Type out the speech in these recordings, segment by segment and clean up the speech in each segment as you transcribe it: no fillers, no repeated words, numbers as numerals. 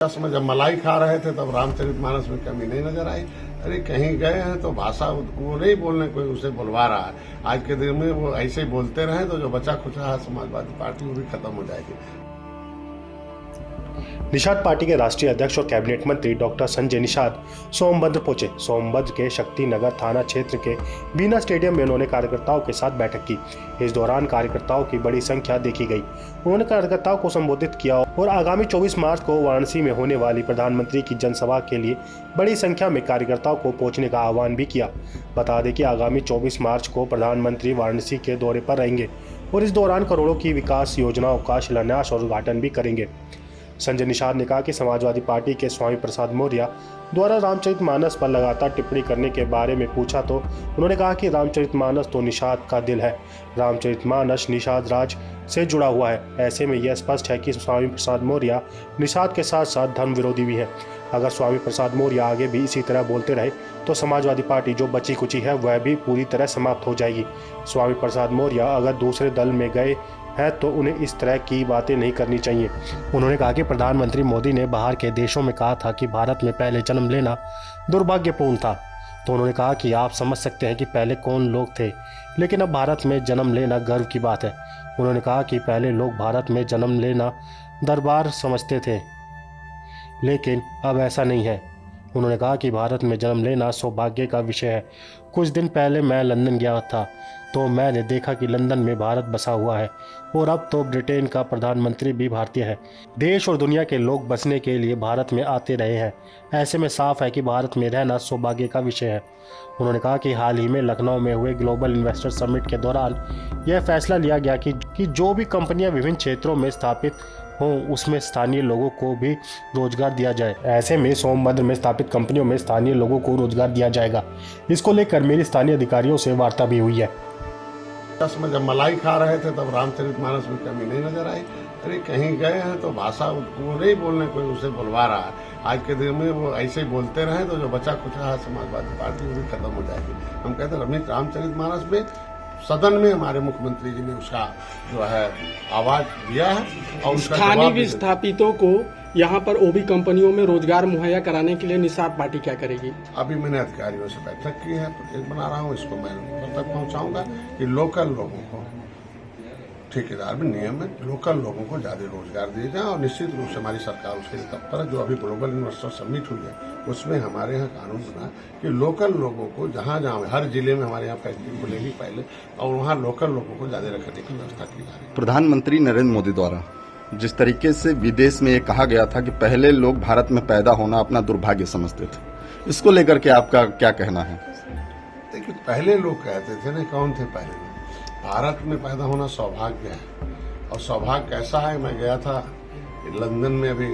में जब मलाई खा रहे थे तब रामचरितमानस में कमी नहीं नजर आई। अरे कहीं गए हैं तो भाषा वो नहीं बोलने, कोई उसे बुलवा रहा है। आज के दिन में वो ऐसे ही बोलते रहे तो जो बचा खुचा है समाजवादी पार्टी वो भी खत्म हो जाएगी। निषाद पार्टी के राष्ट्रीय अध्यक्ष और कैबिनेट मंत्री डॉक्टर संजय निषाद सोमभद्र पहुंचे। सोमभद्र के शक्ति नगर थाना क्षेत्र के बीना स्टेडियम में उन्होंने कार्यकर्ताओं के साथ बैठक की। इस दौरान कार्यकर्ताओं की बड़ी संख्या देखी गई। उन्होंने कार्यकर्ताओं को संबोधित किया और आगामी 24 मार्च को वाराणसी में होने वाली प्रधानमंत्री की जनसभा के लिए बड़ी संख्या में कार्यकर्ताओं को पहुंचने का आह्वान भी किया। बता दें कि आगामी 24 मार्च को प्रधानमंत्री वाराणसी के दौरे पर रहेंगे और इस दौरान करोड़ों की विकास योजनाओं का शिलान्यास और उद्घाटन भी करेंगे। संजय निषाद ने कहा कि समाजवादी पार्टी के स्वामी प्रसाद मौर्य द्वारा रामचरितमानस पर लगातार टिप्पणी करने के बारे में पूछा तो उन्होंने कहा कि रामचरितमानस तो निषाद का दिल है। रामचरितमानस निषाद राज से जुड़ा हुआ है। ऐसे में यह स्पष्ट है कि स्वामी प्रसाद मौर्य निषाद के साथ साथ धर्म विरोधी भी है। अगर स्वामी प्रसाद मौर्य आगे भी इसी तरह बोलते रहे तो समाजवादी पार्टी जो बची कुची है वह भी पूरी तरह समाप्त हो जाएगी। स्वामी प्रसाद मौर्य अगर दूसरे दल में गए है तो उन्हें इस तरह की बातें नहीं करनी चाहिए। उन्होंने कहा कि प्रधानमंत्री मोदी ने बाहर के देशों में कहा था कि भारत में पहले जन्म लेना दुर्भाग्यपूर्ण था, तो उन्होंने कहा कि आप समझ सकते हैं कि पहले कौन लोग थे, लेकिन अब भारत में जन्म लेना गर्व की बात है। उन्होंने कहा कि पहले लोग भारत में जन्म लेना दरबार समझते थे, लेकिन अब ऐसा नहीं है। उन्होंने कहा कि भारत में जन्म लेना सौभाग्य का विषय है। कुछ दिन पहले मैं लंदन गया था तो मैंने देखा कि लंदन में भारत बसा हुआ है और अब तो ब्रिटेन का प्रधानमंत्री भी भारतीय है। देश और दुनिया के लोग बसने के लिए भारत में आते रहे हैं। ऐसे में साफ है कि भारत में रहना सौभाग्य का विषय है। उन्होंने कहा कि हाल ही में लखनऊ में हुए ग्लोबल इन्वेस्टर समिट के दौरान यह फैसला लिया गया कि जो भी कंपनियां विभिन्न क्षेत्रों में स्थापित हों उसमें स्थानीय लोगों को भी रोजगार दिया जाए। ऐसे में सोमभद्र में स्थापित कंपनियों में स्थानीय लोगों को रोजगार दिया जाएगा। इसको लेकर मेरी स्थानीय अधिकारियों से वार्ता भी हुई है। में जब मलाई खा रहे थे तब रामचरितमानस में कमी नहीं नजर आई। अरे कहीं गए हैं तो भाषा वो नहीं बोलने, कोई उसे बुलवा रहा है। आज के दिन में वो ऐसे ही बोलते रहे तो जो बचा खुचा है समाजवादी पार्टी वो भी खत्म हो जाएगी। हम कहते हैं रामचरितमानस में सदन में हमारे मुख्यमंत्री जी ने उसका जो है आवाज दिया है और स्थानीय विस्थापितों को यहाँ पर ओबी कंपनियों में रोजगार मुहैया कराने के लिए निषाद पार्टी क्या करेगी? अभी मैंने अधिकारियों से बैठक की है, प्रोजेक्ट बना रहा हूँ, इसको मैं तक पहुँचाऊंगा कि लोकल लोगों को ठेकेदार में नियम है, लोकल लोगों को ज्यादा रोजगार दिए जाए और निश्चित रूप से हमारी सरकार उसके लिए तत्पर है। जो अभी ग्लोबल इन्वेस्टर समिट हुई है उसमें हमारे यहाँ कानून बना कि लोकल लोगों को जहाँ हर जिले में हमारे यहाँ फैक्ट्री खुलेगी पहले और वहाँ लोकल लोगों को ज्यादा रखने की व्यवस्था की जा रही है। प्रधानमंत्री नरेंद्र मोदी द्वारा जिस तरीके से विदेश में ये कहा गया था कि पहले लोग भारत में पैदा होना अपना दुर्भाग्य समझते थे, इसको लेकर के आपका क्या कहना है? देखिए पहले लोग कहते थे ना, कौन थे पहले लोग? भारत में पैदा होना सौभाग्य है और सौभाग्य कैसा है। मैं गया था लंदन में अभी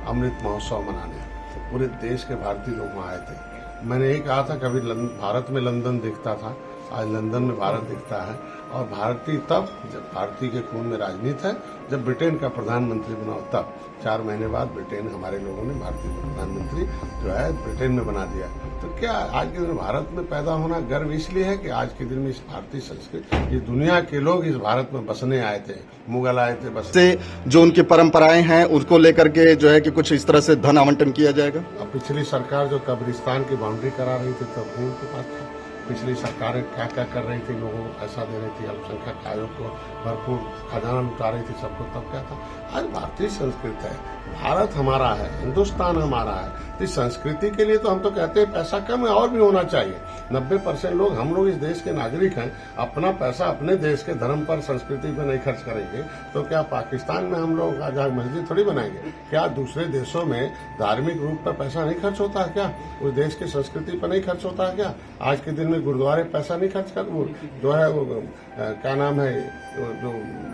अमृत महोत्सव मनाने, तो पूरे देश के भारतीय लोग वहाँ आए थे। मैंने यही कहा था कभी भारत में लंदन दिखता था, आज लंदन में भारत दिखता है। और भारतीय तब जब भारतीय के खून में राजनीति है, जब ब्रिटेन का प्रधानमंत्री बना तब 4 महीने बाद ब्रिटेन हमारे लोगों ने भारतीय प्रधानमंत्री जो है ब्रिटेन में बना दिया। तो क्या आज के दिन भारत में पैदा होना गर्व इसलिए है कि आज के दिन में इस भारतीय संस्कृति, ये दुनिया के लोग इस भारत में बसने आए थे, मुगल आए थे बसने। जो उनकी परंपराएं हैं उसको लेकर के जो है कि कुछ इस तरह से धन आवंटन किया जाएगा। अब पिछली सरकार जो कब्रिस्तान की बाउंड्री करा रही थी तब भी उनके पास था। पिछली सरकारें क्या क्या कर रही थी, लोगों को पैसा दे रही थी, अल्पसंख्यक आयोग को भरपूर खजाना लुटा रही थी, सबको तब क्या था। आज भारतीय संस्कृति है, भारत हमारा है, हिंदुस्तान हमारा है। इस संस्कृति के लिए तो हम तो कहते हैं पैसा कम है और भी होना चाहिए। 90% लोग हम लोग इस देश के नागरिक हैं, अपना पैसा अपने देश के धर्म पर संस्कृति पर नहीं खर्च करेंगे तो क्या पाकिस्तान में हम लोग आज मस्जिद थोड़ी बनाएंगे? क्या दूसरे देशों में धार्मिक रूप पर पैसा नहीं खर्च होता है क्या? उस देश की संस्कृति पर नहीं खर्च होता है क्या? आज के दिन में गुरुद्वारे पैसा नहीं खर्च कर, वो जो है वो क्या नाम है, जो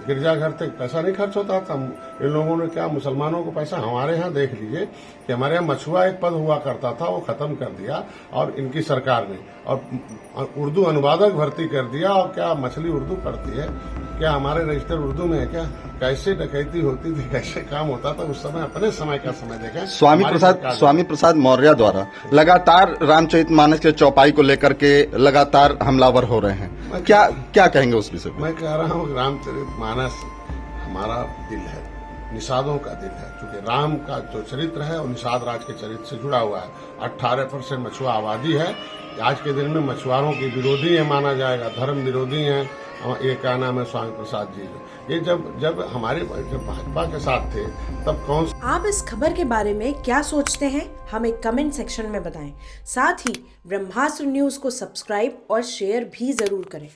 गिरजाघर तक पैसा नहीं खर्च होता था। इन लोगों ने क्या मुसलमानों को पैसा, हमारे यहाँ देख लीजिए कि हमारे यहाँ मछुआ एक पद हुआ करता था, वो खत्म कर दिया और इनकी सरकार ने, और उर्दू अनुवादक भर्ती कर दिया। और क्या मछली उर्दू पढ़ती है क्या? हमारे रजिस्टर उर्दू में है क्या? कैसे डकैती होती थी, कैसे काम होता था उस समय, अपने समय का समय देखें। स्वामी प्रसाद मौर्य द्वारा लगातार रामचरितमानस के चौपाई को लेकर के लगातार हमलावर हो रहे हैं, क्या कहेंगे उस विषय में? मैं कह रहा हूँ रामचरितमानस हमारा दिल है, निषादों का दिन है, क्योंकि राम का जो चरित्र है वो निषाद राज के चरित्र से जुड़ा हुआ है। 18% मछुआ आबादी है। आज के दिन में मछुआरों की विरोधी है माना जाएगा, धर्म विरोधी है। ये क्या नाम है, स्वामी प्रसाद जी। ये जब हमारे भाजपा के साथ थे तब कौन। आप इस खबर के बारे में क्या सोचते हैं, हमें कमेंट सेक्शन में बताएं। साथ ही ब्रह्मास्त्र न्यूज को सब्सक्राइब और शेयर भी जरूर करें।